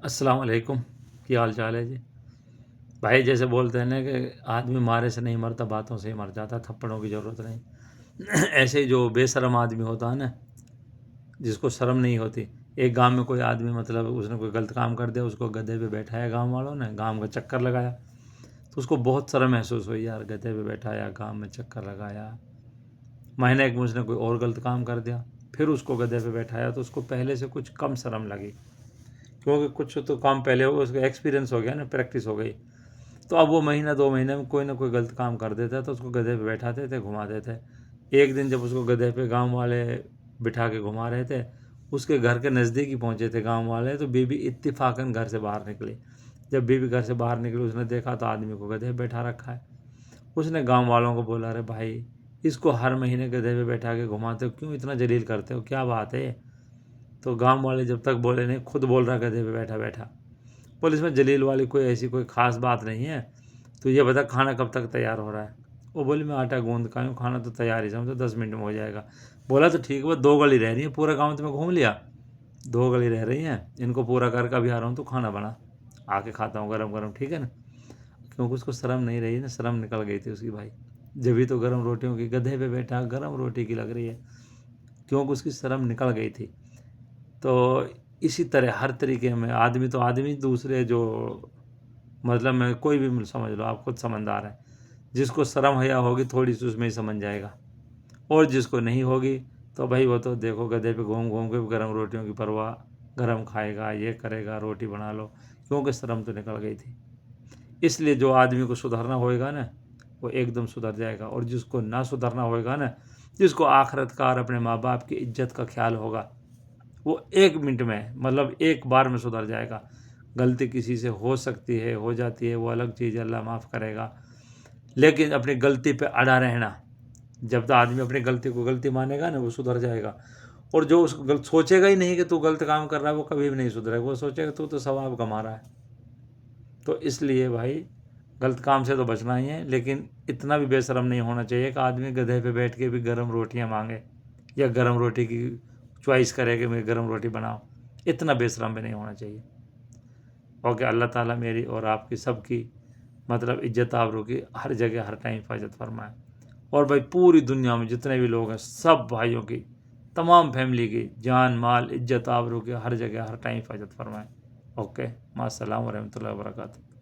السلام علیکم، کیا حال چال ہے جی؟ بھائی جیسے بولتے ہیں نا کہ آدمی مارے سے نہیں مرتا، باتوں سے ہی مر جاتا، تھپڑوں کی ضرورت نہیں۔ ایسے ہی جو بے شرم آدمی ہوتا ہے نا، جس کو شرم نہیں ہوتی، ایک گاؤں میں کوئی آدمی مطلب اس نے کوئی غلط کام کر دیا، اس کو گدھے پہ بیٹھایا گاؤں والوں نے، گاؤں کا چکر لگایا تو اس کو بہت شرم محسوس ہوئی، یار گدھے پہ بیٹھایا، گاؤں میں چکر لگایا۔ مہینے ایک میں اس نے کوئی اور غلط کام کر دیا، پھر اس کو گدھے پہ بیٹھایا تو اس کو پہلے سے کچھ کم شرم لگی، کیونکہ کچھ تو کام پہلے ہو گیا، اس کا ایکسپیرینس ہو گیا نا، پریکٹس ہو گئی۔ تو اب وہ مہینہ 2 مہینے میں کوئی نہ کوئی غلط کام کر دیتا تو اس کو گدھے پہ بیٹھاتے تھے، گھماتے تھے۔ ایک دن جب اس کو گدھے پہ گاؤں والے بٹھا کے گھما رہے تھے، اس کے گھر کے نزدیک ہی پہنچے تھے گاؤں والے، تو بیوی اتفاقاً گھر سے باہر نکلی۔ جب بیوی گھر سے باہر نکلی، اس نے دیکھا تو آدمی کو گدھے پہ بیٹھا رکھا ہے۔ اس نے گاؤں والوں کو بولا، ارے بھائی، اس کو ہر مہینے گدھے پہ بیٹھا کے گھماتے ہو، کیوں اتنا جلیل کرتے ہو، کیا بات ہے؟ تو گاؤں والے جب تک بولے نہیں، خود بول رہا گدھے پہ بیٹھا بیٹھا، بولے اس میں جلیل والی کوئی ایسی کوئی خاص بات نہیں ہے، تو یہ بتا کھانا کب تک تیار ہو رہا ہے؟ وہ بولی میں آٹا گوندھ کا ہوں، کھانا تو تیار ہی سمجھو 10 منٹ میں ہو جائے گا۔ بولا تو ٹھیک ہے، وہ 2 گلی رہ رہی ہیں، پورا گاؤں تو میں گھوم لیا، 2 گلی رہ رہی ہیں، ان کو پورا کر کے ابھی آ رہا ہوں، تو کھانا بنا، آ کے کھاتا ہوں گرم گرم، ٹھیک ہے نا؟ کیونکہ اس کو شرم نہیں رہی نا، شرم نکل گئی تھی اس کی بھائی، جبھی تو گرم روٹیوں کی، گدھے پہ بیٹھا گرم روٹی کی لگ رہی ہے، کیونکہ اس کی شرم نکل گئی تھی۔ تو اسی طرح ہر طریقے میں آدمی تو آدمی، دوسرے جو مطلب میں کوئی بھی سمجھ لو، آپ خود سمجھدار ہیں، جس کو شرم حیا ہوگی تھوڑی سی، اس میں ہی سمجھ جائے گا، اور جس کو نہیں ہوگی تو بھائی وہ تو دیکھو گدھے پہ گھوم گھوم کے گرم روٹیوں کی پرواہ، گرم کھائے گا، یہ کرے گا، روٹی بنا لو، کیونکہ شرم تو نکل گئی تھی۔ اس لیے جو آدمی کو سدھرنا ہوئے گا نا، وہ ایک دم سدھر جائے گا، اور جس کو نہ سدھرنا ہوئے گا نا، جس کو آخرت کا اور اپنے ماں باپ کی عزت کا خیال ہوگا، وہ 1 منٹ میں مطلب ایک بار میں سدھر جائے گا۔ غلطی کسی سے ہو سکتی ہے، ہو جاتی ہے، وہ الگ چیز ہے، اللہ معاف کرے گا، لیکن اپنی غلطی پہ اڑا رہنا، جب تک آدمی اپنی غلطی کو غلطی مانے گا نا، وہ سدھر جائے گا۔ اور جو اس سوچے گا ہی نہیں کہ تو غلط کام کر رہا ہے، وہ کبھی بھی نہیں سدھرے گا، وہ سوچے گا تو ثواب کما رہا ہے۔ تو اس لیے بھائی غلط کام سے تو بچنا ہی ہے، لیکن اتنا بھی بے شرم نہیں ہونا چاہیے کہ آدمی گدھے پہ بیٹھ کے بھی گرم روٹیاں مانگے، یا گرم روٹی کی چوائس کرے کہ میں گرم روٹی بناؤ، اتنا بے شرم بھی نہیں ہونا چاہیے۔ اوکے، اللہ تعالیٰ میری اور آپ کی سب کی مطلب عزت آبرو کی ہر جگہ ہر ٹائم حفاظت فرمائے، اور بھائی پوری دنیا میں جتنے بھی لوگ ہیں، سب بھائیوں کی، تمام فیملی کی جان مال عزت آبرو کی ہر جگہ ہر ٹائم حفاظت فرمائے۔ اوکے، مع السلام ورحمۃ اللہ وبرکاتہ۔